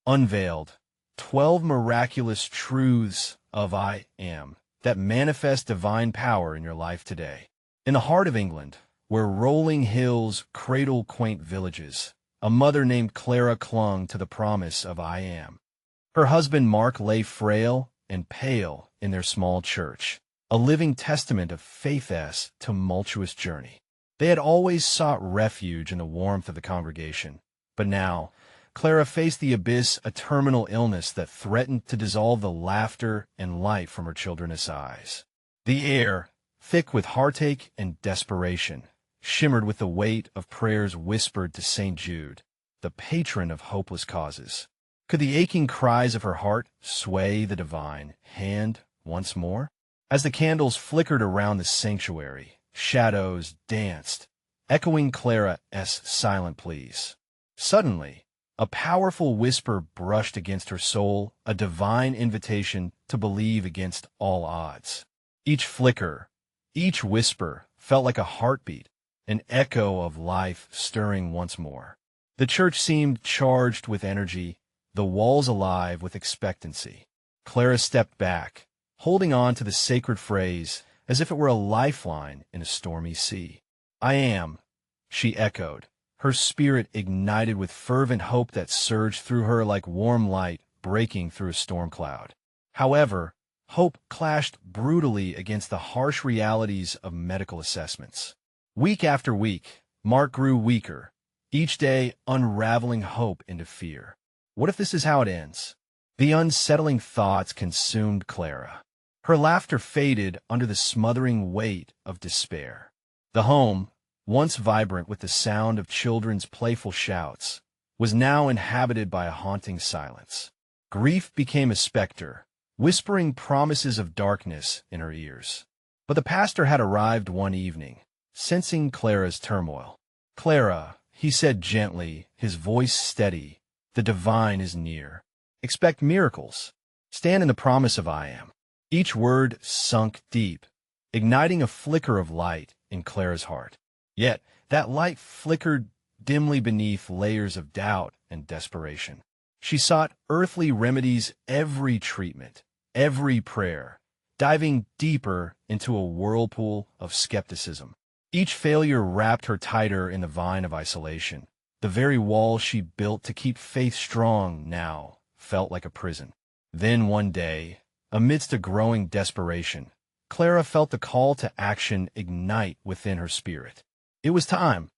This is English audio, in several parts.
Unveiled, 12 miraculous truths of I am that manifest divine power in your life today. In the heart of England, where rolling hills cradle quaint villages, a mother named Clara clung to the promise of I am. Her husband Mark lay frail and pale in their small church, a living testament of faith's tumultuous journey. They had always sought refuge in the warmth of the congregation, but now Clara faced the abyss, a terminal illness that threatened to dissolve the laughter and light from her children's eyes. The air, thick with heartache and desperation, shimmered with the weight of prayers whispered to St. Jude, the patron of hopeless causes. Could the aching cries of her heart sway the divine hand once more? As the candles flickered around the sanctuary, shadows danced, echoing Clara's silent pleas. Suddenly, a powerful whisper brushed against her soul, a divine invitation to believe against all odds. Each flicker, each whisper felt like a heartbeat, an echo of life stirring once more. The church seemed charged with energy, the walls alive with expectancy. Clara stepped back, holding on to the sacred phrase as if it were a lifeline in a stormy sea. I am, she echoed, her spirit ignited with fervent hope that surged through her like warm light breaking through a storm cloud. However, hope clashed brutally against the harsh realities of medical assessments. Week after week, Mark grew weaker, each day unraveling hope into fear. What if this is how it ends? The unsettling thoughts consumed Clara. Her laughter faded under the smothering weight of despair. The home, once vibrant with the sound of children's playful shouts, was now inhabited by a haunting silence. Grief became a specter, whispering promises of darkness in her ears. But the pastor had arrived one evening, sensing Clara's turmoil. "Clara," he said gently, his voice steady, "the divine is near. Expect miracles. Stand in the promise of I am." Each word sunk deep, igniting a flicker of light in Clara's heart. Yet that light flickered dimly beneath layers of doubt and desperation. She sought earthly remedies, every treatment, every prayer, diving deeper into a whirlpool of skepticism. Each failure wrapped her tighter in the vine of isolation. The very wall she built to keep faith strong now felt like a prison. Then one day, amidst a growing desperation, Clara felt the call to action ignite within her spirit. It was time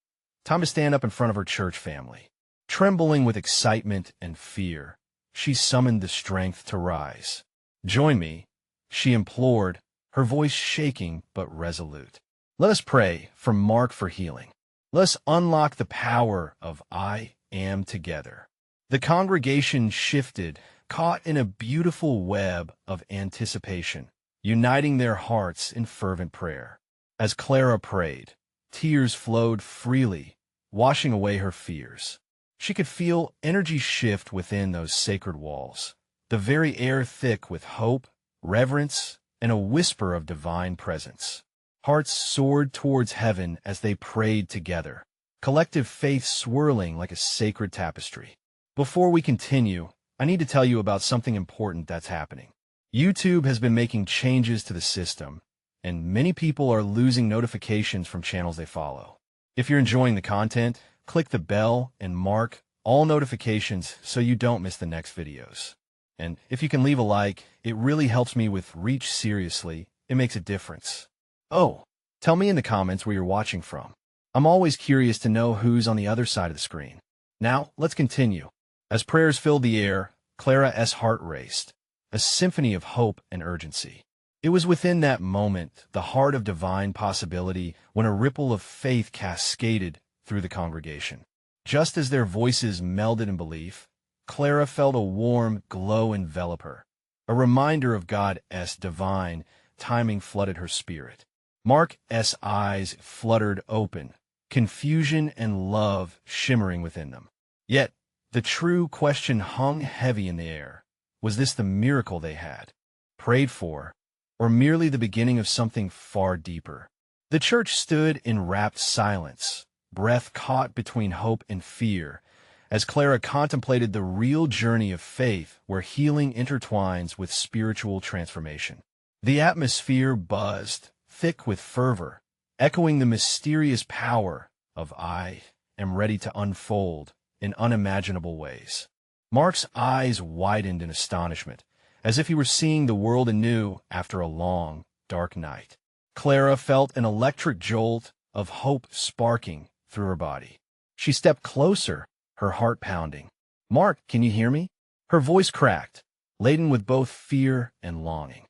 to stand up in front of her church family. Trembling with excitement and fear, she summoned the strength to rise. "Join me," she implored, her voice shaking but resolute. "Let us pray for Mark for healing. Let us unlock the power of I am together." The congregation shifted, caught in a beautiful web of anticipation, uniting their hearts in fervent prayer. As Clara prayed, tears flowed freely, washing away her fears. She could feel energy shift within those sacred walls, the very air thick with hope, reverence, and a whisper of divine presence. Hearts soared towards heaven as they prayed together, collective faith swirling like a sacred tapestry. Before we continue, I need to tell you about something important that's happening. YouTube has been making changes to the system, and many people are losing notifications from channels they follow. If you're enjoying the content, click the bell and mark all notifications so you don't miss the next videos. And if you can leave a like, it really helps me with reach. Seriously, it makes a difference. Oh, tell me in the comments where you're watching from. I'm always curious to know who's on the other side of the screen. Now, let's continue. As prayers filled the air, Clara's heart raced, a symphony of hope and urgency. It was within that moment, the heart of divine possibility, when a ripple of faith cascaded through the congregation. Just as their voices melded in belief, Clara felt a warm glow envelop her. A reminder of God's divine timing flooded her spirit. Mark's eyes fluttered open, confusion and love shimmering within them. Yet, the true question hung heavy in the air. Was this the miracle they had prayed for, or merely the beginning of something far deeper? The church stood in rapt silence, breath caught between hope and fear, as Clara contemplated the real journey of faith where healing intertwines with spiritual transformation. The atmosphere buzzed, thick with fervor, echoing the mysterious power of I am ready to unfold in unimaginable ways. Mark's eyes widened in astonishment, as if he were seeing the world anew after a long, dark night. Clara felt an electric jolt of hope sparking through her body. She stepped closer, her heart pounding. "Mark, can you hear me?" Her voice cracked, laden with both fear and longing.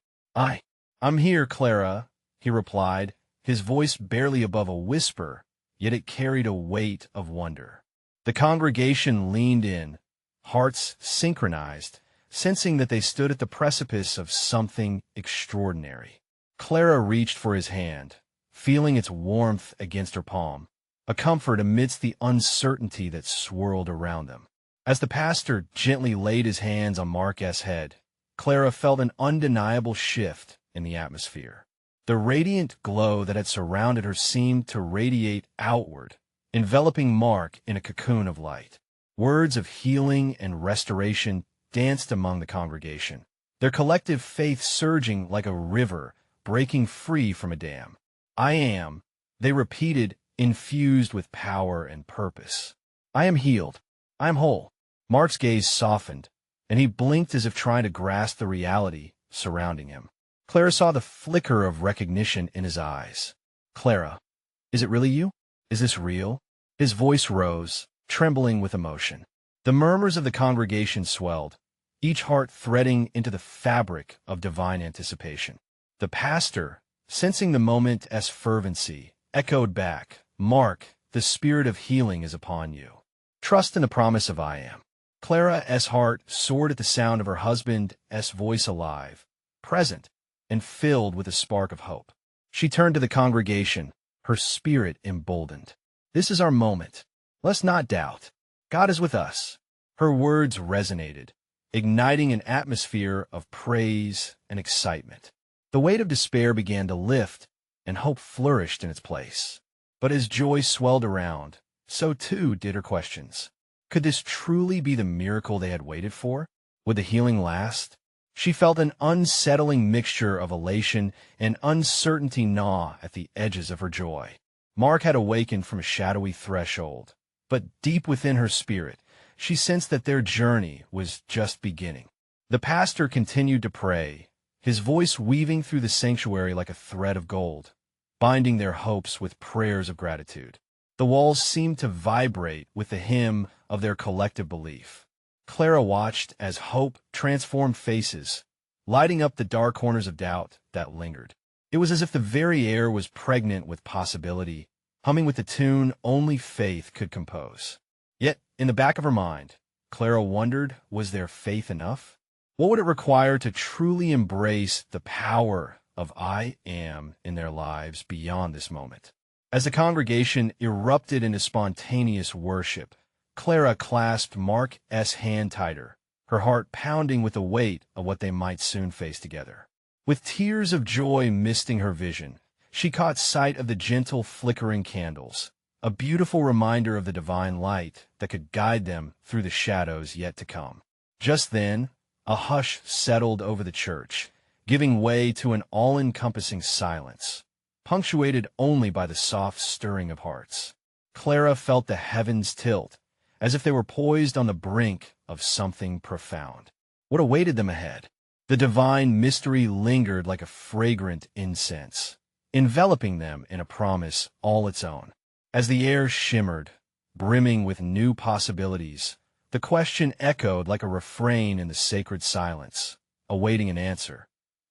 I'm here, Clara," he replied, his voice barely above a whisper, yet it carried a weight of wonder. The congregation leaned in, hearts synchronized, sensing that they stood at the precipice of something extraordinary. Clara reached for his hand, feeling its warmth against her palm, a comfort amidst the uncertainty that swirled around them. As the pastor gently laid his hands on Mark's head, Clara felt an undeniable shift in the atmosphere. The radiant glow that had surrounded her seemed to radiate outward, enveloping Mark in a cocoon of light. Words of healing and restoration danced among the congregation, their collective faith surging like a river breaking free from a dam. "I am," they repeated, infused with power and purpose. "I am healed. I am whole." Mark's gaze softened, and he blinked as if trying to grasp the reality surrounding him. Clara saw the flicker of recognition in his eyes. "Clara, is it really you? Is this real?" His voice rose, trembling with emotion. The murmurs of the congregation swelled, each heart threading into the fabric of divine anticipation. The pastor, sensing the moment's fervency, echoed back, "Mark, the spirit of healing is upon you. Trust in the promise of I am." Clara's heart soared at the sound of her husband's voice, alive, present, and filled with a spark of hope. She turned to the congregation, her spirit emboldened. "This is our moment. Let's not doubt. God is with us." Her words resonated, igniting an atmosphere of praise and excitement. The weight of despair began to lift, and hope flourished in its place. But as joy swelled around, so too did her questions. Could this truly be the miracle they had waited for? Would the healing last? She felt an unsettling mixture of elation and uncertainty gnaw at the edges of her joy. Mark had awakened from a shadowy threshold, but deep within her spirit, she sensed that their journey was just beginning. The pastor continued to pray, his voice weaving through the sanctuary like a thread of gold, binding their hopes with prayers of gratitude. The walls seemed to vibrate with the hymn of their collective belief. Clara watched as hope transformed faces, lighting up the dark corners of doubt that lingered. It was as if the very air was pregnant with possibility, humming with the tune only faith could compose. Yet, in the back of her mind, Clara wondered, was their faith enough? What would it require to truly embrace the power of I am in their lives beyond this moment? As the congregation erupted into spontaneous worship, Clara clasped Mark's hand tighter, her heart pounding with the weight of what they might soon face together. With tears of joy misting her vision, she caught sight of the gentle flickering candles, a beautiful reminder of the divine light that could guide them through the shadows yet to come. Just then, a hush settled over the church, giving way to an all-encompassing silence, punctuated only by the soft stirring of hearts. Clara felt the heavens tilt, as if they were poised on the brink of something profound. What awaited them ahead? The divine mystery lingered like a fragrant incense, enveloping them in a promise all its own. As the air shimmered, brimming with new possibilities, the question echoed like a refrain in the sacred silence, awaiting an answer.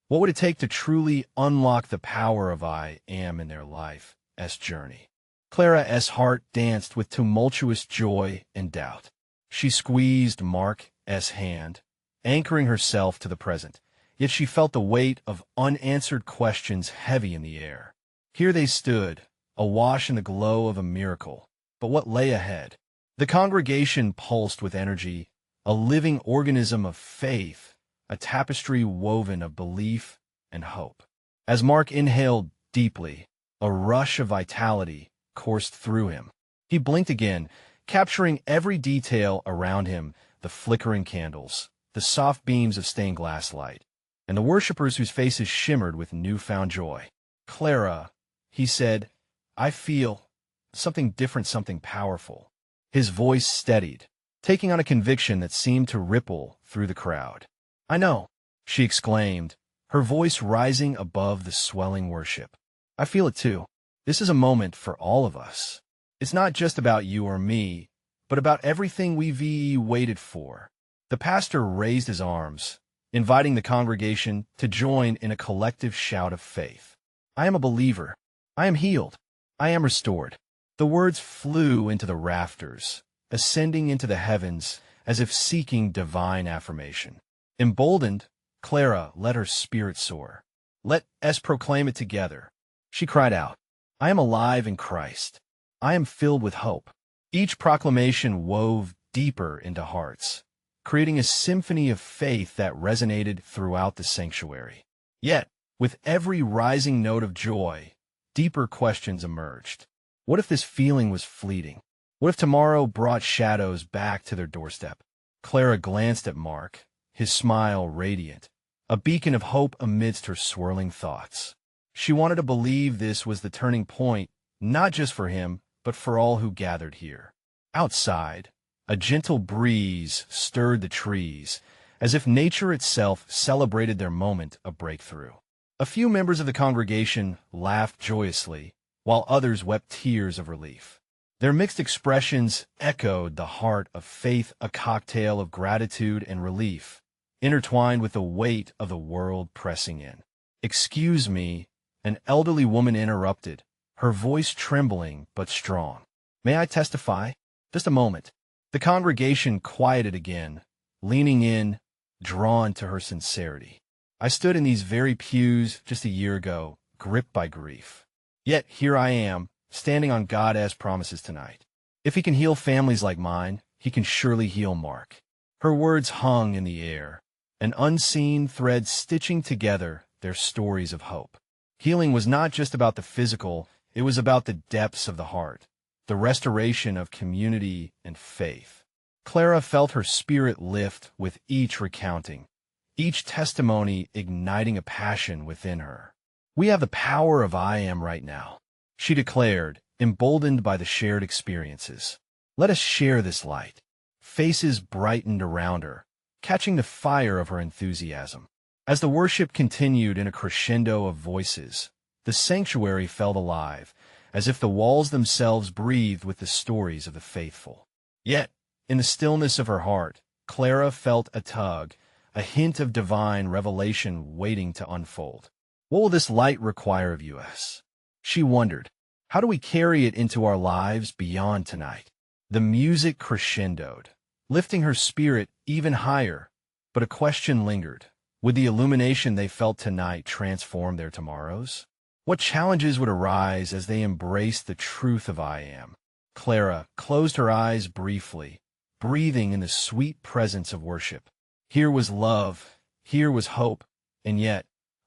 What would it take to truly unlock the power of I am in their life's journey? Clara's heart danced with tumultuous joy and doubt. She squeezed Mark's hand, anchoring herself to the present, yet she felt the weight of unanswered questions heavy in the air. Here they stood, awash in the glow of a miracle, but what lay ahead? The congregation pulsed with energy, a living organism of faith, a tapestry woven of belief and hope. As Mark inhaled deeply, a rush of vitality coursed through him. He blinked again, capturing every detail around him, the flickering candles, the soft beams of stained glass light, and the worshippers whose faces shimmered with newfound joy. "Clara," he said, "I feel something different, something powerful." His voice steadied, taking on a conviction that seemed to ripple through the crowd. "I know," she exclaimed, her voice rising above the swelling worship. "I feel it too. This is a moment for all of us. It's not just about you or me, but about everything we've waited for." The pastor raised his arms, inviting the congregation to join in a collective shout of faith. "I am a believer. I am healed. I am restored." The words flew into the rafters, ascending into the heavens as if seeking divine affirmation. Emboldened, Clara let her spirit soar. "Let us proclaim it together." She cried out, "I am alive in Christ. I am filled with hope." Each proclamation wove deeper into hearts, creating a symphony of faith that resonated throughout the sanctuary. Yet, with every rising note of joy, deeper questions emerged. What if this feeling was fleeting? What if tomorrow brought shadows back to their doorstep? Clara glanced at Mark, his smile radiant, a beacon of hope amidst her swirling thoughts. She wanted to believe this was the turning point, not just for him, but for all who gathered here. Outside, a gentle breeze stirred the trees, as if nature itself celebrated their moment of breakthrough. A few members of the congregation laughed joyously, while others wept tears of relief. Their mixed expressions echoed the heart of faith, a cocktail of gratitude and relief, intertwined with the weight of the world pressing in. "Excuse me," an elderly woman interrupted, her voice trembling but strong. "May I testify? Just a moment." The congregation quieted again, leaning in, drawn to her sincerity. "I stood in these very pews just a year ago, gripped by grief. Yet here I am, standing on God's promises tonight. If he can heal families like mine, he can surely heal Mark." Her words hung in the air, an unseen thread stitching together their stories of hope. Healing was not just about the physical, it was about the depths of the heart, the restoration of community and faith. Clara felt her spirit lift with each recounting, each testimony igniting a passion within her. "We have the power of I am right now," she declared, emboldened by the shared experiences. "Let us share this light." Faces brightened around her, catching the fire of her enthusiasm. As the worship continued in a crescendo of voices, the sanctuary felt alive, as if the walls themselves breathed with the stories of the faithful. Yet, in the stillness of her heart, Clara felt a tug, a hint of divine revelation waiting to unfold. What will this light require of us? She wondered. How do we carry it into our lives beyond tonight? The music crescendoed, lifting her spirit even higher, but a question lingered. Would the illumination they felt tonight transform their tomorrows? What challenges would arise as they embraced the truth of I am? Clara closed her eyes briefly, breathing in the sweet presence of worship. Here was love, here was hope, and yet,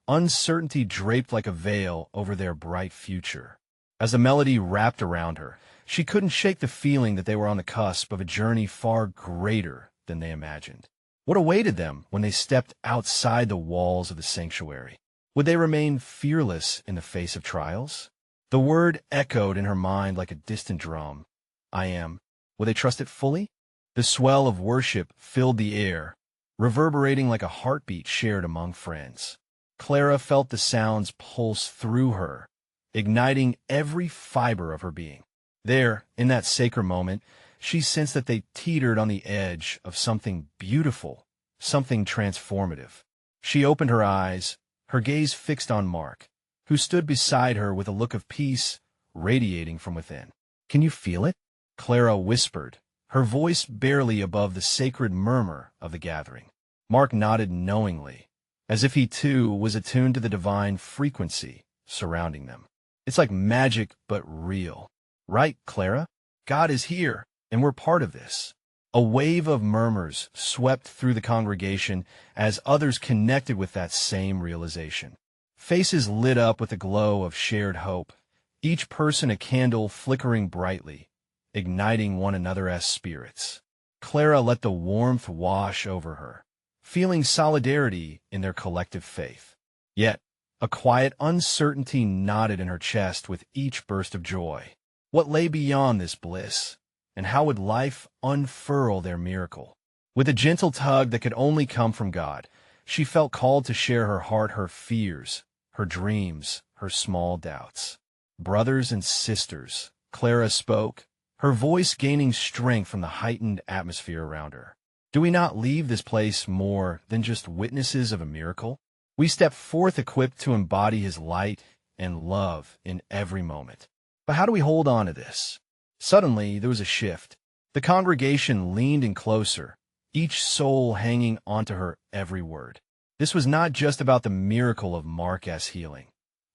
uncertainty draped like a veil over their bright future. As the melody wrapped around her, she couldn't shake the feeling that they were on the cusp of a journey far greater than they imagined. What awaited them when they stepped outside the walls of the sanctuary? Would they remain fearless in the face of trials? The word echoed in her mind like a distant drum. I am. Will they trust it fully? The swell of worship filled the air, reverberating like a heartbeat shared among friends. Clara felt the sounds pulse through her, igniting every fiber of her being. There, in that sacred moment, she sensed that they teetered on the edge of something beautiful, something transformative. She opened her eyes, her gaze fixed on Mark, who stood beside her with a look of peace radiating from within. "Can you feel it?" Clara whispered, her voice barely above the sacred murmur of the gathering. Mark nodded knowingly, as if he too was attuned to the divine frequency surrounding them. "It's like magic, but real. Right, Clara? God is here, and we're part of this." A wave of murmurs swept through the congregation as others connected with that same realization. Faces lit up with a glow of shared hope, each person a candle flickering brightly, igniting one another as spirits. Clara let the warmth wash over her, feeling solidarity in their collective faith. Yet, a quiet uncertainty knotted in her chest with each burst of joy. What lay beyond this bliss, and how would life unfurl their miracle? With a gentle tug that could only come from God, she felt called to share her heart, her fears, her dreams, her small doubts. Brothers and sisters, Clara spoke, her voice gaining strength from the heightened atmosphere around her. Do we not leave this place more than just witnesses of a miracle? We step forth equipped to embody His light and love in every moment. But how do we hold on to this? Suddenly, there was a shift. The congregation leaned in closer, each soul hanging onto her every word. This was not just about the miracle of Mark's healing.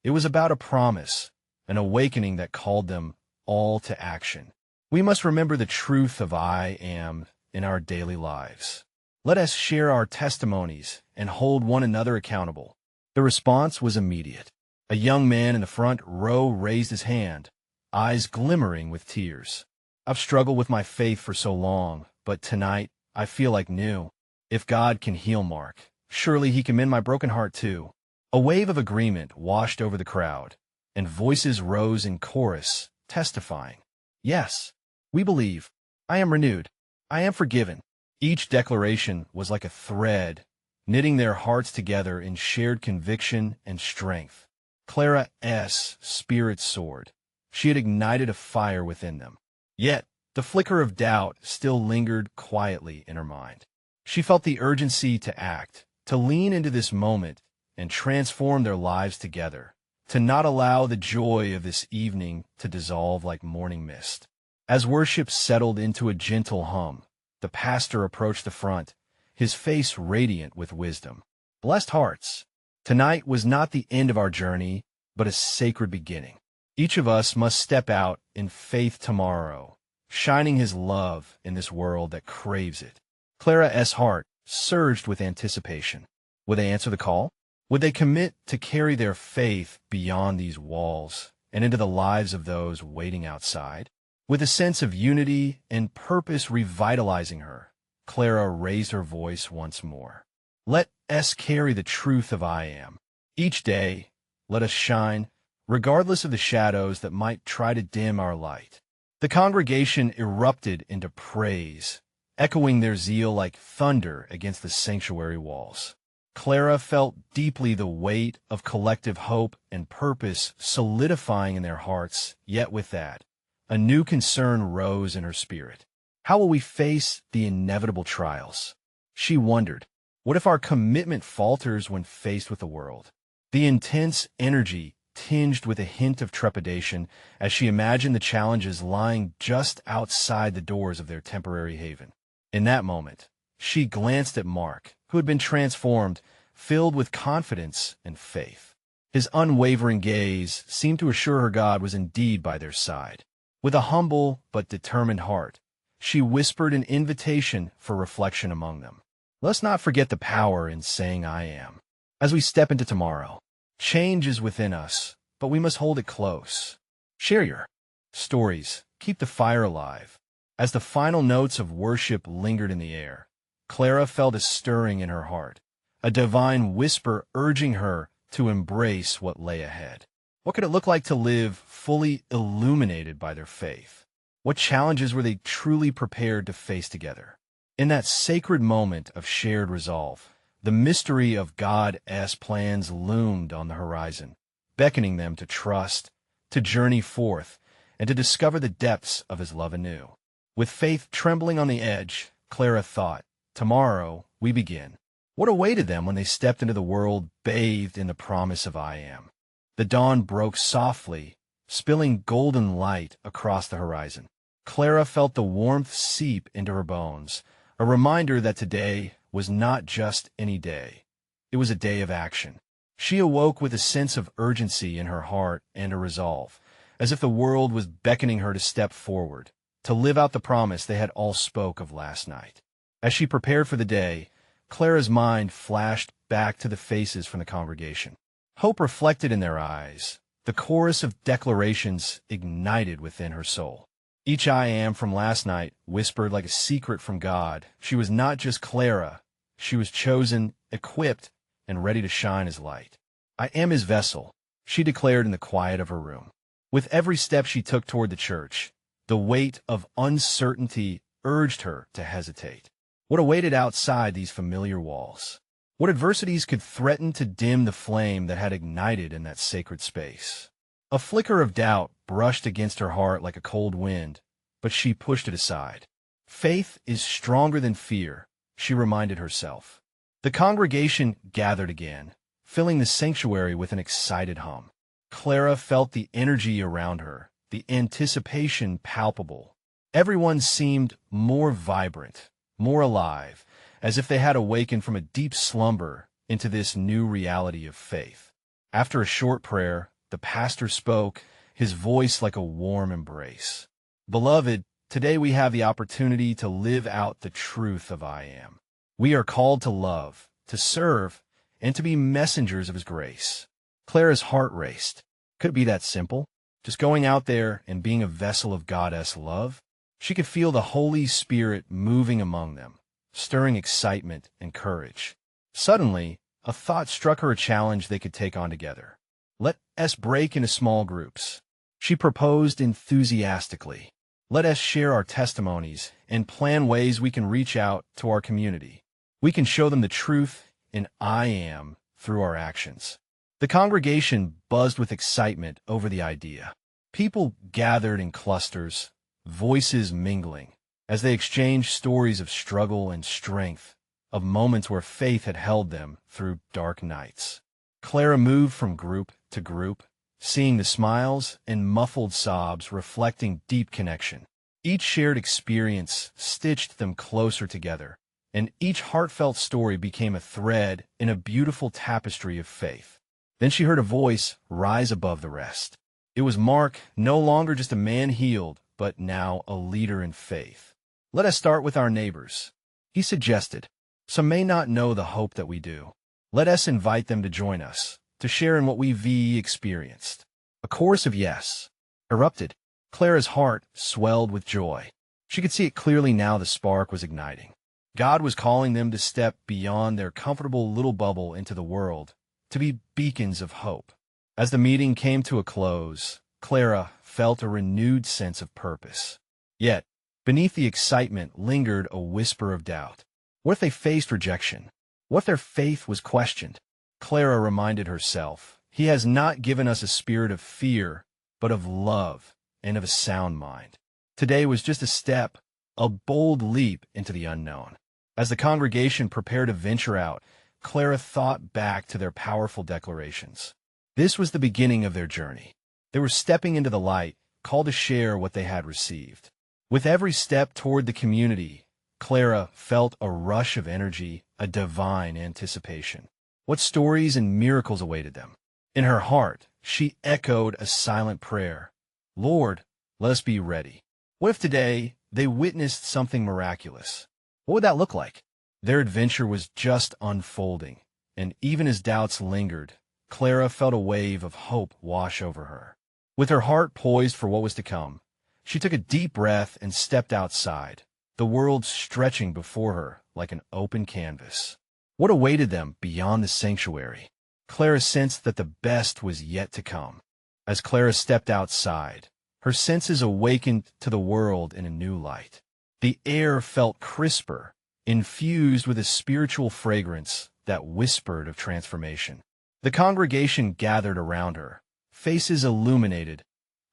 It was about a promise, an awakening that called them all to action. We must remember the truth of I am in our daily lives. Let us share our testimonies and hold one another accountable. The response was immediate. A young man in the front row raised his hand, eyes glimmering with tears. I've struggled with my faith for so long, but tonight I feel like new. If God can heal Mark, surely He can mend my broken heart too. A wave of agreement washed over the crowd, and voices rose in chorus, testifying. Yes, we believe. I am renewed. I am forgiven. Each declaration was like a thread, knitting their hearts together in shared conviction and strength. Clara's spirit soared. She had ignited a fire within them. Yet, the flicker of doubt still lingered quietly in her mind. She felt the urgency to act, to lean into this moment and transform their lives together, to not allow the joy of this evening to dissolve like morning mist. As worship settled into a gentle hum, the pastor approached the front, his face radiant with wisdom. Blessed hearts, tonight was not the end of our journey, but a sacred beginning. Each of us must step out in faith tomorrow, shining His love in this world that craves it. Clara's heart surged with anticipation. Would they answer the call? Would they commit to carry their faith beyond these walls and into the lives of those waiting outside? With a sense of unity and purpose revitalizing her, Clara raised her voice once more. Let us carry the truth of I am. Each day, let us shine, regardless of the shadows that might try to dim our light. The congregation erupted into praise, echoing their zeal like thunder against the sanctuary walls. Clara felt deeply the weight of collective hope and purpose solidifying in their hearts, yet with that, a new concern rose in her spirit. How will we face the inevitable trials? She wondered, what if our commitment falters when faced with the world? The intense energy tinged with a hint of trepidation as she imagined the challenges lying just outside the doors of their temporary haven. In that moment, she glanced at Mark, who had been transformed, filled with confidence and faith. His unwavering gaze seemed to assure her God was indeed by their side. With a humble but determined heart, she whispered an invitation for reflection among them. Let's not forget the power in saying I am. As we step into tomorrow, change is within us, but we must hold it close. Share your stories. Keep the fire alive. As the final notes of worship lingered in the air, Clara felt a stirring in her heart, a divine whisper urging her to embrace what lay ahead. What could it look like to live fully illuminated by their faith? What challenges were they truly prepared to face together? In that sacred moment of shared resolve, the mystery of God's plans loomed on the horizon, beckoning them to trust, to journey forth, and to discover the depths of His love anew. With faith trembling on the edge, Clara thought, tomorrow we begin. What awaited them when they stepped into the world bathed in the promise of I am? The dawn broke softly, spilling golden light across the horizon. Clara felt the warmth seep into her bones, a reminder that today was not just any day. It was a day of action. She awoke with a sense of urgency in her heart and a resolve, as if the world was beckoning her to step forward, to live out the promise they had all spoke of last night. As she prepared for the day, Clara's mind flashed back to the faces from the congregation. Hope reflected in their eyes. The chorus of declarations ignited within her soul. Each I am from last night whispered like a secret from God. She was not just Clara. She was chosen, equipped, and ready to shine as light. I am his vessel, she declared in the quiet of her room. With every step she took toward the church, the weight of uncertainty urged her to hesitate. What awaited outside these familiar walls? What adversities could threaten to dim the flame that had ignited in that sacred space? A flicker of doubt brushed against her heart like a cold wind, but she pushed it aside. Faith is stronger than fear, she reminded herself. The congregation gathered again, filling the sanctuary with an excited hum. Clara felt the energy around her, the anticipation palpable. Everyone seemed more vibrant, more alive, as if they had awakened from a deep slumber into this new reality of faith. After a short prayer, the pastor spoke, his voice like a warm embrace. Beloved, today we have the opportunity to live out the truth of I am. We are called to love, to serve, and to be messengers of his grace. Clara's heart raced. Could it be that simple? Just going out there and being a vessel of God's love? She could feel the Holy Spirit moving among them, stirring excitement and courage. Suddenly, a thought struck her, a challenge they could take on together. Let us break into small groups. She proposed enthusiastically. Let us share our testimonies and plan ways we can reach out to our community. We can show them the truth in I am through our actions. The congregation buzzed with excitement over the idea. People gathered in clusters, voices mingling, as they exchanged stories of struggle and strength, of moments where faith had held them through dark nights. Clara moved from group to group, seeing the smiles and muffled sobs reflecting deep connection. Each shared experience stitched them closer together, and each heartfelt story became a thread in a beautiful tapestry of faith. Then she heard a voice rise above the rest. It was Mark, no longer just a man healed, but now a leader in faith. Let us start with our neighbors, he suggested. Some may not know the hope that we do. Let us invite them to join us, to share in what we've experienced. A chorus of yes erupted. Clara's heart swelled with joy. She could see it clearly now. The spark was igniting. God was calling them to step beyond their comfortable little bubble into the world, to be beacons of hope. As the meeting came to a close, Clara felt a renewed sense of purpose. Yet, beneath the excitement lingered a whisper of doubt. What if they faced rejection? What if their faith was questioned? Clara reminded herself, he has not given us a spirit of fear, but of love and of a sound mind. Today was just a step, a bold leap into the unknown. As the congregation prepared to venture out, Clara thought back to their powerful declarations. This was the beginning of their journey. They were stepping into the light, called to share what they had received. With every step toward the community, Clara felt a rush of energy, a divine anticipation. What stories and miracles awaited them? In her heart, she echoed a silent prayer. Lord, let us be ready. What if today they witnessed something miraculous? What would that look like? Their adventure was just unfolding, and even as doubts lingered, Clara felt a wave of hope wash over her. With her heart poised for what was to come, she took a deep breath and stepped outside, the world stretching before her like an open canvas. What awaited them beyond the sanctuary? Clara sensed that the best was yet to come. As Clara stepped outside, her senses awakened to the world in a new light. The air felt crisper, infused with a spiritual fragrance that whispered of transformation. The congregation gathered around her, faces illuminated,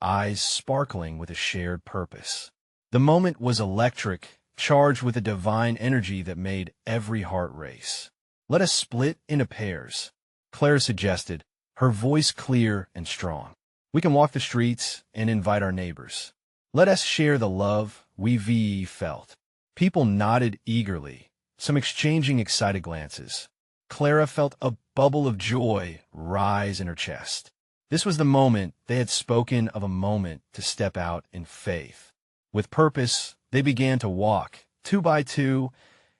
eyes sparkling with a shared purpose. The moment was electric, charged with a divine energy that made every heart race. Let us split into pairs, Clara suggested, her voice clear and strong. We can walk the streets and invite our neighbors. Let us share the love we felt. People nodded eagerly, some exchanging excited glances. Clara felt a bubble of joy rise in her chest. This was the moment they had spoken of, a moment to step out in faith. With purpose, they began to walk, two by two,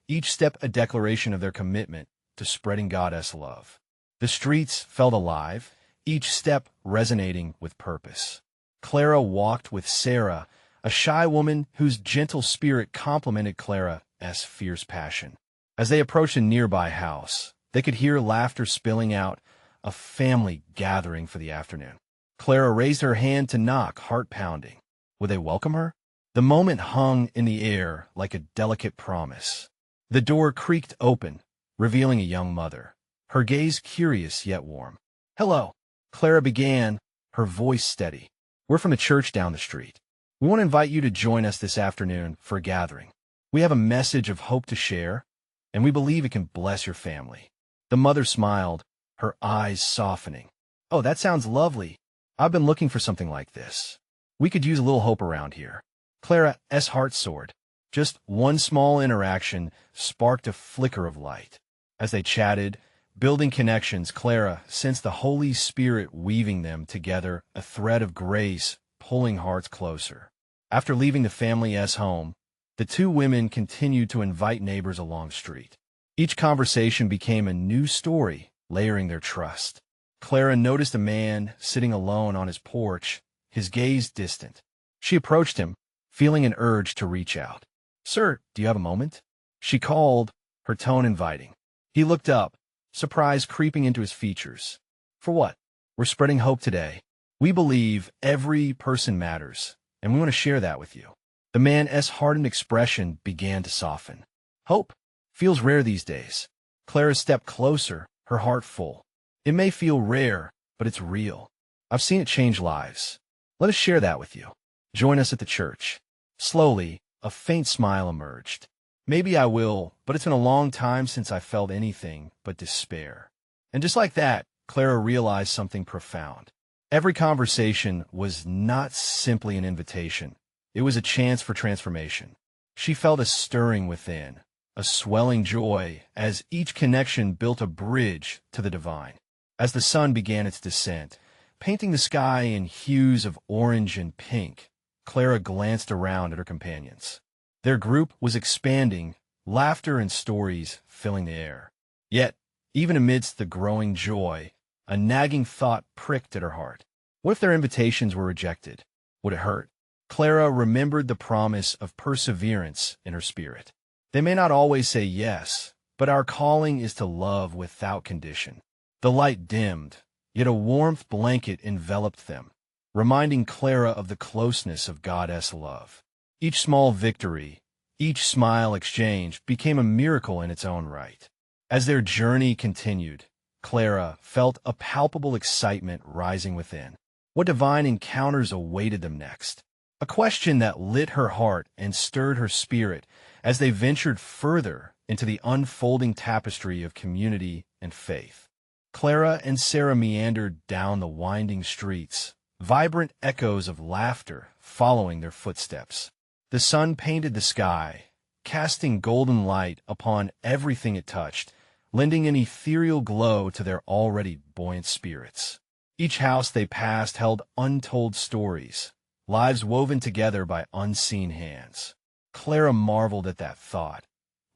each step a declaration of their commitment to spreading God's love. The streets felt alive, each step resonating with purpose. Clara walked with Sarah, a shy woman whose gentle spirit complemented Clara's fierce passion. As they approached a nearby house, they could hear laughter spilling out, a family gathering for the afternoon. Clara raised her hand to knock, heart pounding. Would they welcome her? The moment hung in the air like a delicate promise. The door creaked open, revealing a young mother, her gaze curious yet warm. "Hello," Clara began, her voice steady. "We're from the church down the street. We want to invite you to join us this afternoon for a gathering. We have a message of hope to share, and we believe it can bless your family." The mother smiled, her eyes softening. "Oh, that sounds lovely. I've been looking for something like this. We could use a little hope around here." Clara's heart soared. Just one small interaction sparked a flicker of light. As they chatted, building connections, Clara sensed the Holy Spirit weaving them together, a thread of grace pulling hearts closer. After leaving the family's home, the two women continued to invite neighbors along the street. Each conversation became a new story, layering their trust. Clara noticed a man sitting alone on his porch, his gaze distant. She approached him, feeling an urge to reach out. "Sir, do you have a moment?" She called, her tone inviting. He looked up, surprise creeping into his features. "For what?" "We're spreading hope today. We believe every person matters, and we want to share that with you." The man's hardened expression began to soften. "Hope feels rare these days." Clara stepped closer, her heart full. "It may feel rare, but it's real. I've seen it change lives. Let us share that with you. Join us at the church." Slowly, a faint smile emerged. "Maybe I will, but it's been a long time since I felt anything but despair." And just like that, Clara realized something profound. Every conversation was not simply an invitation. It was a chance for transformation. She felt a stirring within, a swelling joy as each connection built a bridge to the divine. As the sun began its descent, painting the sky in hues of orange and pink, Clara glanced around at her companions. Their group was expanding, laughter and stories filling the air. Yet, even amidst the growing joy, a nagging thought pricked at her heart. What if their invitations were rejected? Would it hurt? Clara remembered the promise of perseverance in her spirit. They may not always say yes, but our calling is to love without condition. The light dimmed, yet a warmth blanket enveloped them, reminding Clara of the closeness of God's love. Each small victory, each smile exchanged became a miracle in its own right. As their journey continued, Clara felt a palpable excitement rising within. What divine encounters awaited them next? A question that lit her heart and stirred her spirit as they ventured further into the unfolding tapestry of community and faith. Clara and Sarah meandered down the winding streets, vibrant echoes of laughter following their footsteps. The sun painted the sky, casting golden light upon everything it touched, lending an ethereal glow to their already buoyant spirits. Each house they passed held untold stories, lives woven together by unseen hands. Clara marveled at that thought,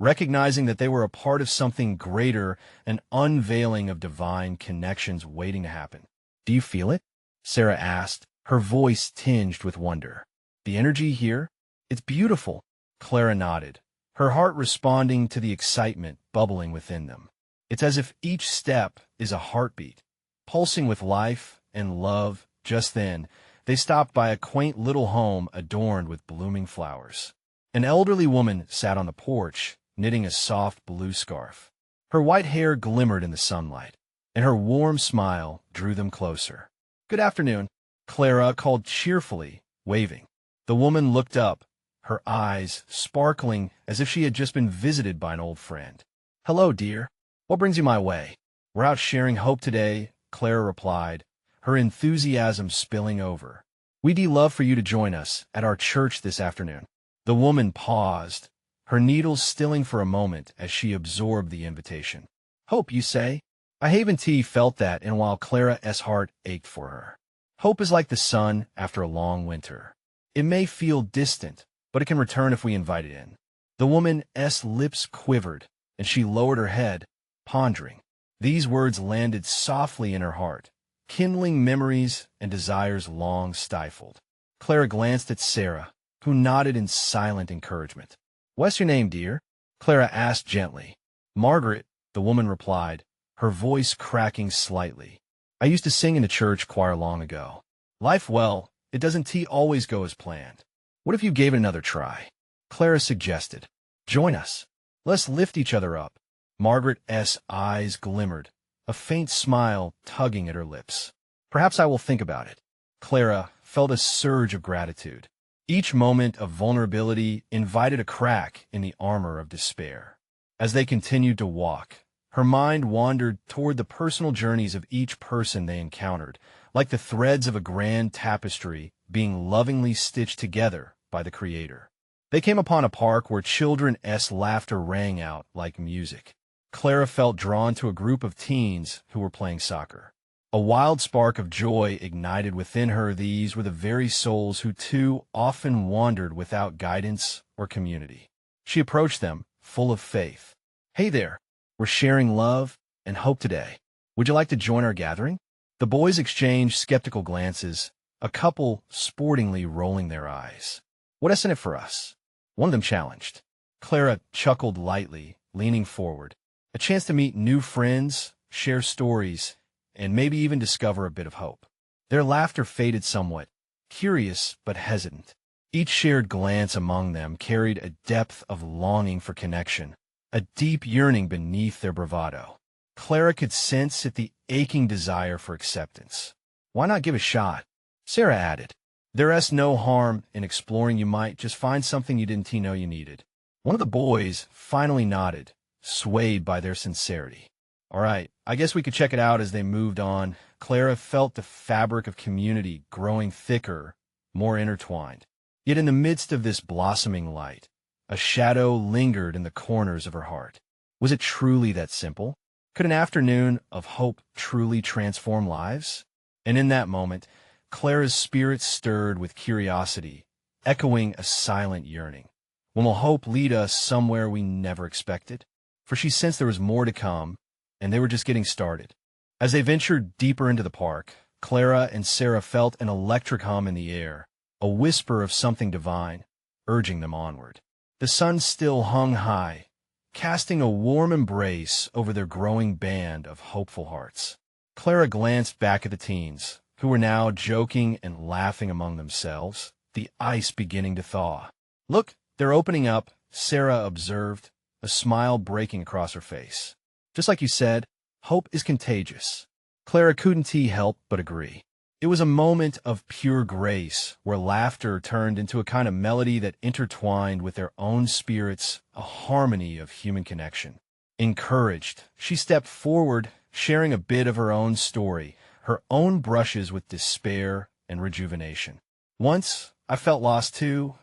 recognizing that they were a part of something greater, an unveiling of divine connections waiting to happen. "Do you feel it?" Sarah asked, her voice tinged with wonder. "The energy here? It's beautiful." Clara nodded, her heart responding to the excitement bubbling within them. It's as if each step is a heartbeat, pulsing with life and love. Just then, they stopped by a quaint little home adorned with blooming flowers. An elderly woman sat on the porch, knitting a soft blue scarf. Her white hair glimmered in the sunlight, and her warm smile drew them closer. "Good afternoon," Clara called cheerfully, waving. The woman looked up, her eyes sparkling as if she had just been visited by an old friend. "Hello, dear. What brings you my way?" "We're out sharing hope today," Clara replied, her enthusiasm spilling over. "We'd love for you to join us at our church this afternoon." The woman paused, her needles stilling for a moment as she absorbed the invitation. "Hope, you say?" I haven't felt that, and while Clara's heart ached for her. Hope is like the sun after a long winter. It may feel distant, but it can return if we invite it in. The woman's lips quivered, and she lowered her head, pondering. These words landed softly in her heart, kindling memories and desires long stifled. Clara glanced at Sarah, who nodded in silent encouragement. "What's your name, dear?" Clara asked gently. "Margaret," the woman replied, her voice cracking slightly. "I used to sing in a church choir long ago. Life, well, it doesn't always go as planned. What if you gave it another try?" Clara suggested. "Join us. Let's lift each other up." Margaret's eyes glimmered, a faint smile tugging at her lips. "Perhaps I will think about it." Clara felt a surge of gratitude. Each moment of vulnerability invited a crack in the armor of despair. As they continued to walk, her mind wandered toward the personal journeys of each person they encountered, like the threads of a grand tapestry being lovingly stitched together by the Creator. They came upon a park where children's laughter rang out like music. Clara felt drawn to a group of teens who were playing soccer. A wild spark of joy ignited within her. These were the very souls who too often wandered without guidance or community. She approached them, full of faith. "Hey there, we're sharing love and hope today. Would you like to join our gathering?" The boys exchanged skeptical glances, a couple sportingly rolling their eyes. "What's in it for us?" one of them challenged. Clara chuckled lightly, leaning forward. A chance to meet new friends, share stories, and maybe even discover a bit of hope. Their laughter faded somewhat, curious but hesitant. Each shared glance among them carried a depth of longing for connection, a deep yearning beneath their bravado. Clara could sense the aching desire for acceptance. "Why not give a shot?" Sarah added. "There's no harm in exploring. You might just find something you didn't know you needed." One of the boys finally nodded, swayed by their sincerity. "All right, I guess we could check it out." As they moved on, Clara felt the fabric of community growing thicker, more intertwined. Yet in the midst of this blossoming light, a shadow lingered in the corners of her heart. Was it truly that simple? Could an afternoon of hope truly transform lives? And in that moment, Clara's spirit stirred with curiosity, echoing a silent yearning. When will hope lead us somewhere we never expected? For she sensed there was more to come, and they were just getting started. As they ventured deeper into the park, Clara and Sarah felt an electric hum in the air, a whisper of something divine, urging them onward. The sun still hung high, casting a warm embrace over their growing band of hopeful hearts. Clara glanced back at the teens, who were now joking and laughing among themselves, the ice beginning to thaw. "Look, they're opening up," Sarah observed, a smile breaking across her face. "Just like you said, hope is contagious." Clara couldn't help but agree. It was a moment of pure grace, where laughter turned into a kind of melody that intertwined with their own spirits, a harmony of human connection. Encouraged, she stepped forward, sharing a bit of her own story, her own brushes with despair and rejuvenation. "Once, I felt lost too,"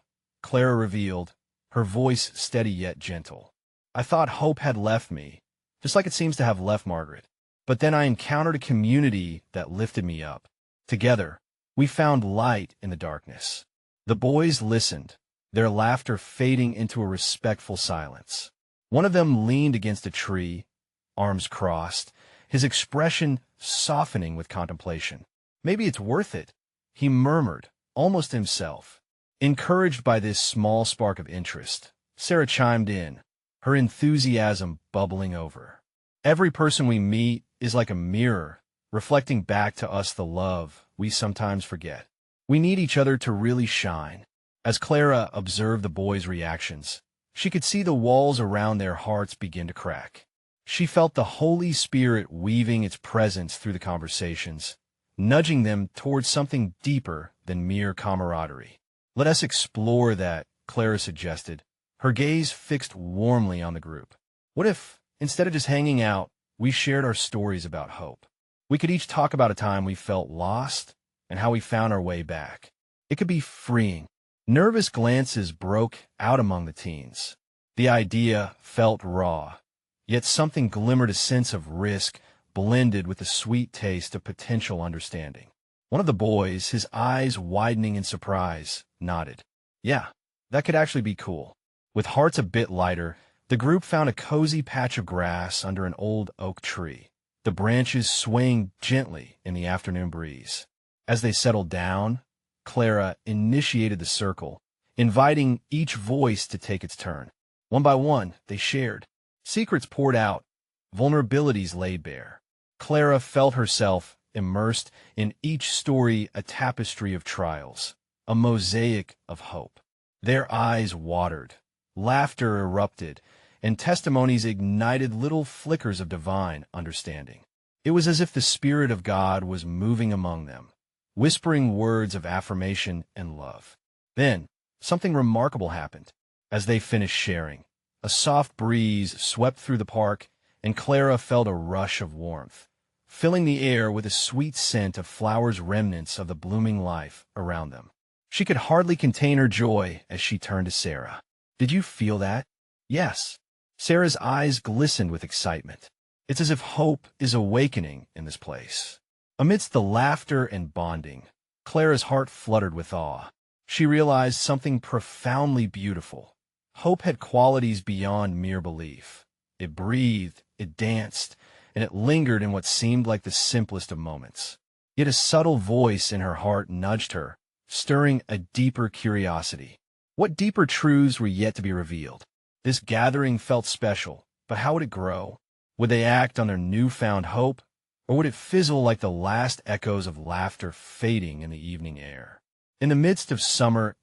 Clara revealed, her voice steady yet gentle. "I thought hope had left me, just like it seems to have left Margaret. But then I encountered a community that lifted me up. Together, we found light in the darkness." The boys listened, their laughter fading into a respectful silence. One of them leaned against a tree, arms crossed, his expression softening with contemplation. "Maybe it's worth it," he murmured, almost himself. Encouraged by this small spark of interest, Sarah chimed in, her enthusiasm bubbling over. "Every person we meet is like a mirror, reflecting back to us the love we sometimes forget. We need each other to really shine." As Clara observed the boys' reactions, she could see the walls around their hearts begin to crack. She felt the Holy Spirit weaving its presence through the conversations, nudging them towards something deeper than mere camaraderie. "Let us explore that," Clara suggested, her gaze fixed warmly on the group. "What if, instead of just hanging out, we shared our stories about hope? We could each talk about a time we felt lost and how we found our way back. It could be freeing." Nervous glances broke out among the teens. The idea felt raw, yet something glimmered, a sense of risk blended with the sweet taste of potential understanding. One of the boys, his eyes widening in surprise, nodded. "Yeah, that could actually be cool." With hearts a bit lighter, the group found a cozy patch of grass under an old oak tree, the branches swaying gently in the afternoon breeze. As they settled down, Clara initiated the circle, inviting each voice to take its turn. One by one, they shared. Secrets poured out, vulnerabilities laid bare. Clara felt herself immersed in each story, a tapestry of trials, a mosaic of hope. Their eyes watered, laughter erupted, and testimonies ignited little flickers of divine understanding. It was as if the Spirit of God was moving among them, whispering words of affirmation and love. Then, something remarkable happened. As they finished sharing, a soft breeze swept through the park, and Clara felt a rush of warmth, filling the air with a sweet scent of flowers, remnants of the blooming life around them. She could hardly contain her joy as she turned to Sarah. "Did you feel that?" "Yes." Sarah's eyes glistened with excitement. "It's as if hope is awakening in this place." Amidst the laughter and bonding, Clara's heart fluttered with awe. She realized something profoundly beautiful. Hope had qualities beyond mere belief. It breathed, it danced, and it lingered in what seemed like the simplest of moments. Yet a subtle voice in her heart nudged her, stirring a deeper curiosity. What deeper truths were yet to be revealed? This gathering felt special, but how would it grow? Would they act on their newfound hope, or would it fizzle like the last echoes of laughter fading in the evening air? In the midst of summer's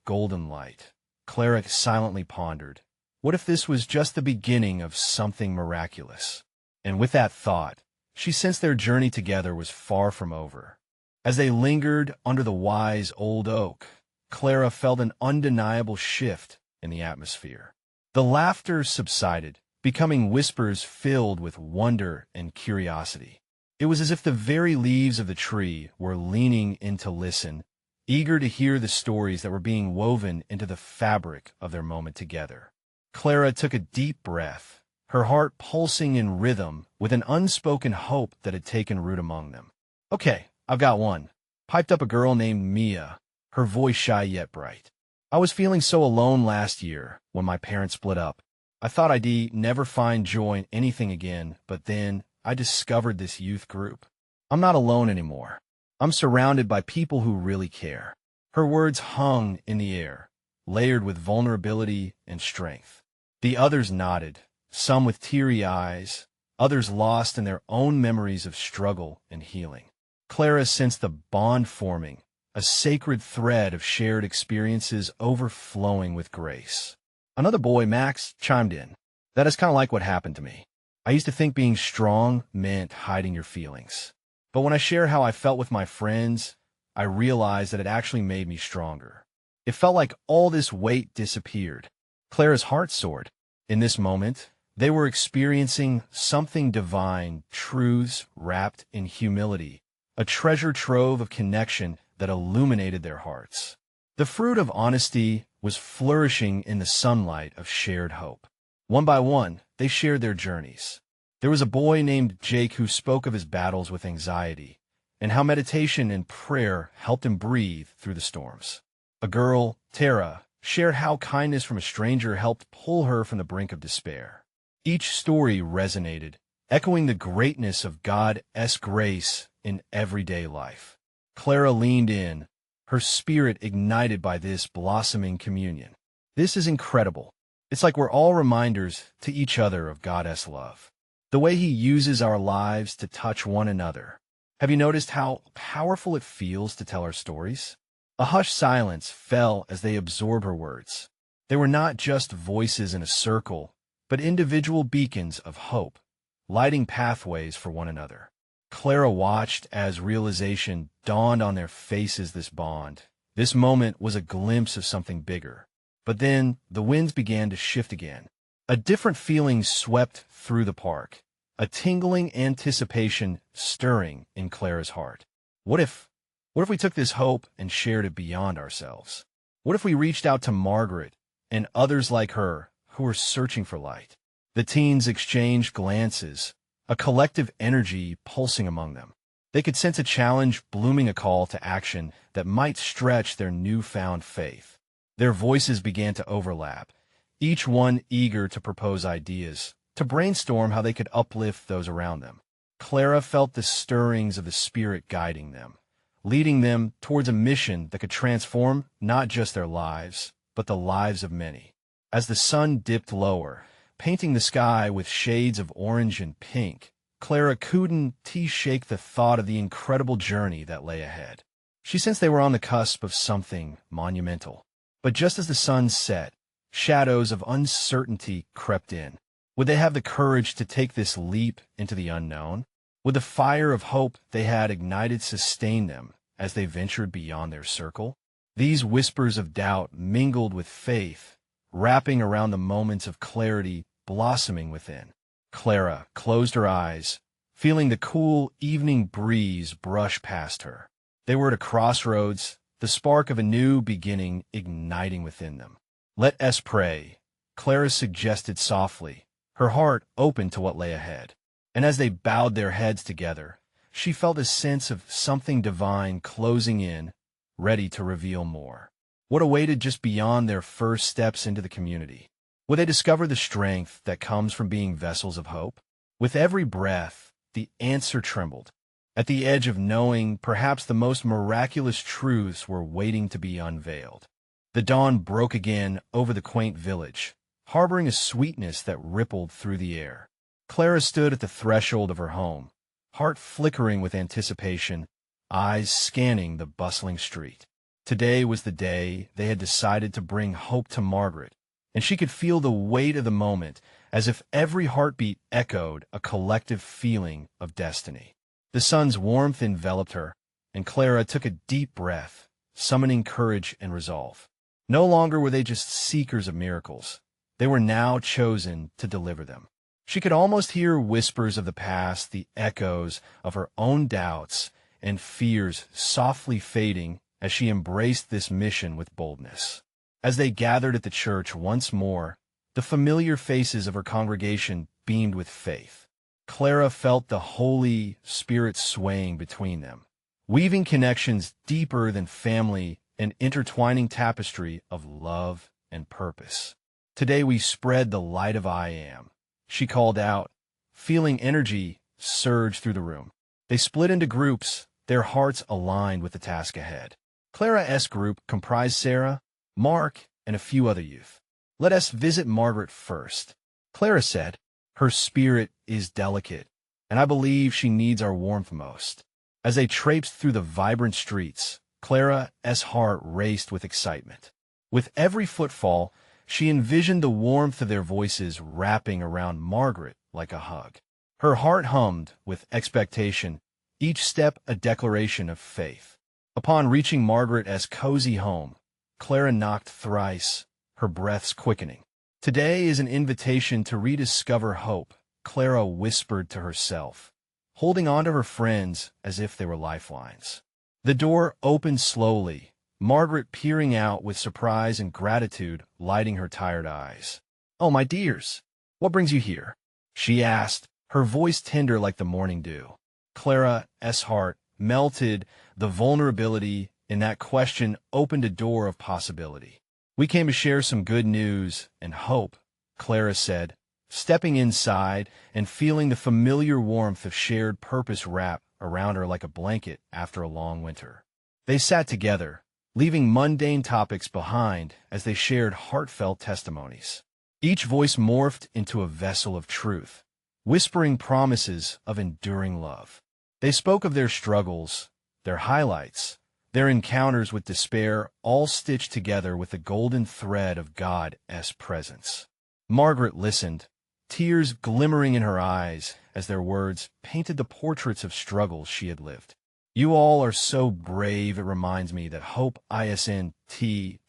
golden light, Clara silently pondered, what if this was just the beginning of something miraculous? And with that thought, she sensed their journey together was far from over. As they lingered under the wise old oak, Clara felt an undeniable shift in the atmosphere. The laughter subsided, becoming whispers filled with wonder and curiosity. It was as if the very leaves of the tree were leaning in to listen, eager to hear the stories that were being woven into the fabric of their moment together. Clara took a deep breath, her heart pulsing in rhythm with an unspoken hope that had taken root among them. "Okay, I've got one," piped up a girl named Mia, her voice shy yet bright. "I was feeling so alone last year when my parents split up. I thought I'd never find joy in anything again, but then I discovered this youth group. I'm not alone anymore. I'm surrounded by people who really care." Her words hung in the air, layered with vulnerability and strength. The others nodded, some with teary eyes, others lost in their own memories of struggle and healing. Clara sensed the bond forming, a sacred thread of shared experiences overflowing with grace. Another boy, Max, chimed in. "That is kind of like what happened to me. I used to think being strong meant hiding your feelings. But when I shared how I felt with my friends, I realized that it actually made me stronger. It felt like all this weight disappeared." Clara's heart soared. In this moment, they were experiencing something divine, truths wrapped in humility, a treasure trove of connection that illuminated their hearts. The fruit of honesty was flourishing in the sunlight of shared hope. One by one, they shared their journeys. There was a boy named Jake who spoke of his battles with anxiety and how meditation and prayer helped him breathe through the storms. A girl, Clara, shared how kindness from a stranger helped pull her from the brink of despair. Each story resonated, echoing the greatness of God's grace in everyday life. Clara leaned in, her spirit ignited by this blossoming communion. "This is incredible. It's like we're all reminders to each other of God's love. The way He uses our lives to touch one another. Have you noticed how powerful it feels to tell our stories?" A hushed silence fell as they absorbed her words. They were not just voices in a circle, but individual beacons of hope, lighting pathways for one another. Clara watched as realization dawned on their faces. This moment was a glimpse of something bigger. But then the winds began to shift again. A different feeling swept through the park, a tingling anticipation stirring in Clara's heart. What if we took this hope and shared it beyond ourselves? What if we reached out to Margaret and others like her who were searching for light? The teens exchanged glances, a collective energy pulsing among them. They could sense a challenge blooming, a call to action that might stretch their newfound faith. Their voices began to overlap, each one eager to propose ideas, to brainstorm how they could uplift those around them. Clara felt the stirrings of the Spirit guiding them, leading them towards a mission that could transform not just their lives, but the lives of many. As the sun dipped lower, painting the sky with shades of orange and pink, Clara couldn't shake the thought of the incredible journey that lay ahead. She sensed they were on the cusp of something monumental. But just as the sun set, shadows of uncertainty crept in. Would they have the courage to take this leap into the unknown? Would the fire of hope they had ignited sustain them as they ventured beyond their circle? These whispers of doubt mingled with faith, wrapping around the moments of clarity blossoming within. Clara closed her eyes, feeling the cool evening breeze brush past her. They were at a crossroads, the spark of a new beginning igniting within them. "Let us pray," Clara suggested softly, her heart open to what lay ahead. And as they bowed their heads together, she felt a sense of something divine closing in, ready to reveal more. What awaited just beyond their first steps into the community? Would they discover the strength that comes from being vessels of hope? With every breath, the answer trembled. At the edge of knowing, perhaps the most miraculous truths were waiting to be unveiled. The dawn broke again over the quaint village, harboring a sweetness that rippled through the air. Clara stood at the threshold of her home, heart flickering with anticipation, eyes scanning the bustling street. Today was the day they had decided to bring hope to Margaret, and she could feel the weight of the moment as if every heartbeat echoed a collective feeling of destiny. The sun's warmth enveloped her, and Clara took a deep breath, summoning courage and resolve. No longer were they just seekers of miracles. They were now chosen to deliver them. She could almost hear whispers of the past, the echoes of her own doubts and fears softly fading as she embraced this mission with boldness. As they gathered at the church once more, the familiar faces of her congregation beamed with faith. Clara felt the Holy Spirit swaying between them, weaving connections deeper than family and intertwining tapestry of love and purpose. "Today we spread the light of I Am," she called out, feeling energy surge through the room. They split into groups, their hearts aligned with the task ahead. Clara's group comprised Sarah, Mark, and a few other youth. "Let us visit Margaret first," Clara said. "Her spirit is delicate, and I believe she needs our warmth most." As they traipsed through the vibrant streets, Clara's heart raced with excitement. With every footfall, she envisioned the warmth of their voices wrapping around Margaret like a hug. Her heart hummed with expectation, each step a declaration of faith. Upon reaching Margaret's cozy home, Clara knocked thrice, her breaths quickening. "Today is an invitation to rediscover hope," Clara whispered to herself, holding on to her friends as if they were lifelines. The door opened slowly, Margaret peering out with surprise and gratitude lighting her tired eyes. "Oh, my dears, what brings you here?" she asked, her voice tender like the morning dew. Clara's heart melted, the vulnerability in that question opened a door of possibility. "We came to share some good news and hope," Clara said, stepping inside and feeling the familiar warmth of shared purpose wrap around her like a blanket after a long winter. They sat together, leaving mundane topics behind as they shared heartfelt testimonies. Each voice morphed into a vessel of truth, whispering promises of enduring love. They spoke of their struggles, their highlights, their encounters with despair, all stitched together with the golden thread of God's presence. Margaret listened, tears glimmering in her eyes as their words painted the portraits of struggles she had lived. "You all are so brave, it reminds me that hope isn't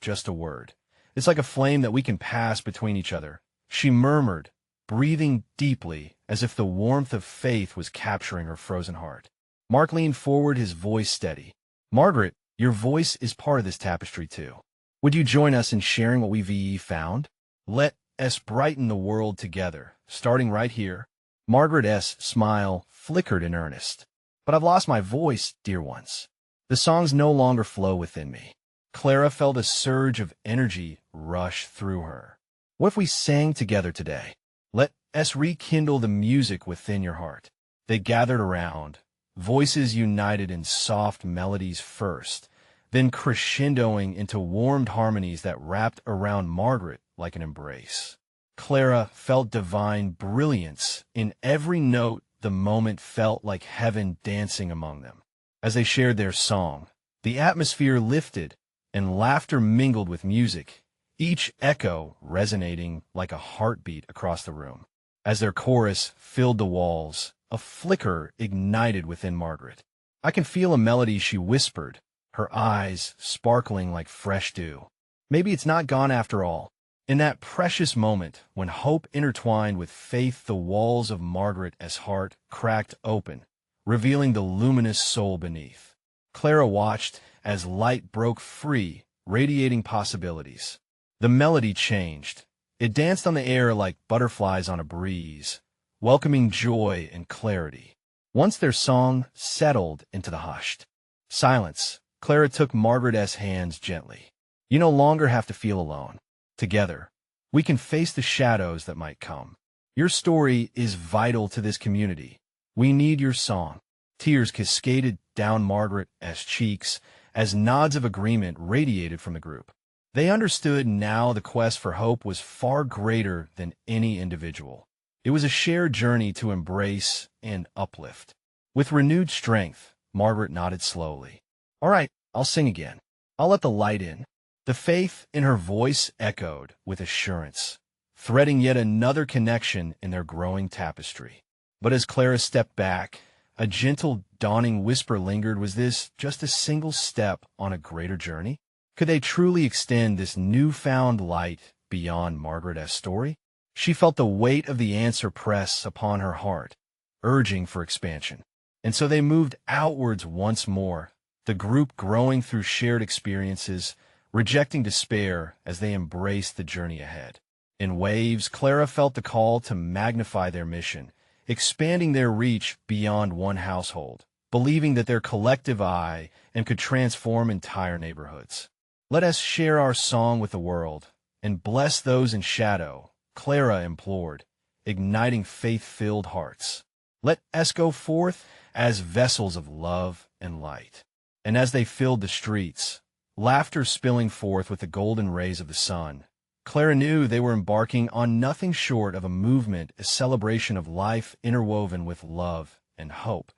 just a word. It's like a flame that we can pass between each other," she murmured, breathing deeply as if the warmth of faith was capturing her frozen heart. Mark leaned forward, his voice steady. "Margaret, your voice is part of this tapestry too. Would you join us in sharing what we've found? Let us brighten the world together, starting right here." Margaret's smile flickered in earnest. "But I've lost my voice, dear ones. The songs no longer flow within me." Clara felt a surge of energy rush through her. "What if we sang together today? Let us rekindle the music within your heart." They gathered around, voices united in soft melodies first, then crescendoing into warmed harmonies that wrapped around Margaret like an embrace. Clara felt divine brilliance in every note. The moment felt like heaven dancing among them. As they shared their song, the atmosphere lifted, and laughter mingled with music, each echo resonating like a heartbeat across the room. As their chorus filled the walls, a flicker ignited within Margaret. "I can feel a melody," she whispered, her eyes sparkling like fresh dew. "Maybe it's not gone after all." In that precious moment, when hope intertwined with faith, the walls of Margaret's heart cracked open, revealing the luminous soul beneath. Clara watched as light broke free, radiating possibilities. The melody changed. It danced on the air like butterflies on a breeze, welcoming joy and clarity. Once their song settled into the hushed silence, Clara took Margaret's hands gently. "You no longer have to feel alone. Together, we can face the shadows that might come. Your story is vital to this community. We need your song." Tears cascaded down Margaret's cheeks as nods of agreement radiated from the group. They understood now the quest for hope was far greater than any individual. It was a shared journey to embrace and uplift. With renewed strength, Margaret nodded slowly. "All right, I'll sing again. I'll let the light in." The faith in her voice echoed with assurance, threading yet another connection in their growing tapestry. But as Clara stepped back, a gentle, dawning whisper lingered. Was this just a single step on a greater journey? Could they truly extend this newfound light beyond Margaret's story? She felt the weight of the answer press upon her heart, urging for expansion. And so they moved outwards once more, the group growing through shared experiences, rejecting despair as they embraced the journey ahead. In waves, Clara felt the call to magnify their mission, expanding their reach beyond one household, believing that their collective eye and could transform entire neighborhoods. "Let us share our song with the world and bless those in shadow," Clara implored, igniting faith-filled hearts. "Let us go forth as vessels of love and light." And as they filled the streets, laughter spilling forth with the golden rays of the sun, Clara knew they were embarking on nothing short of a movement, a celebration of life interwoven with love and hope,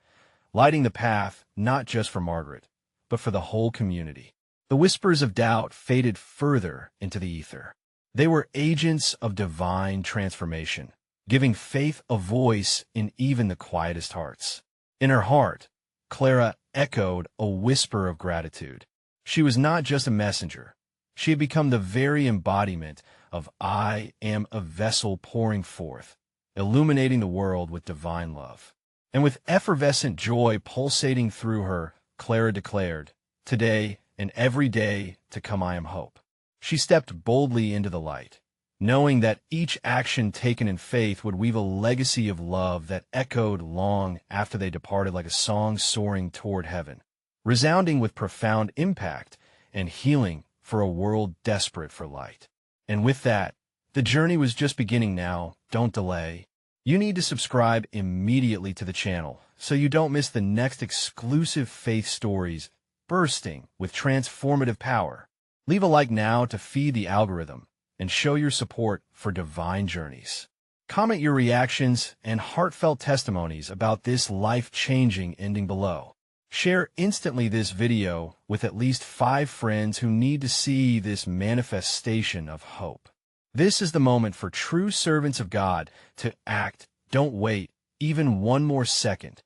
lighting the path not just for Margaret, but for the whole community. The whispers of doubt faded further into the ether. They were agents of divine transformation, giving faith a voice in even the quietest hearts. In her heart, Clara echoed a whisper of gratitude. She was not just a messenger. She had become the very embodiment of "I am a vessel pouring forth," illuminating the world with divine love. And with effervescent joy pulsating through her, Clara declared, "Today and every day to come I am hope." She stepped boldly into the light, knowing that each action taken in faith would weave a legacy of love that echoed long after they departed, like a song soaring toward heaven, resounding with profound impact and healing for a world desperate for light. And with that, the journey was just beginning now. Don't delay. You need to subscribe immediately to the channel so you don't miss the next exclusive faith stories bursting with transformative power. Leave a like now to feed the algorithm and show your support for divine journeys. Comment your reactions and heartfelt testimonies about this life-changing ending below. Share instantly this video with at least 5 friends who need to see this manifestation of hope. This is the moment for true servants of God to act. Don't wait even one more second.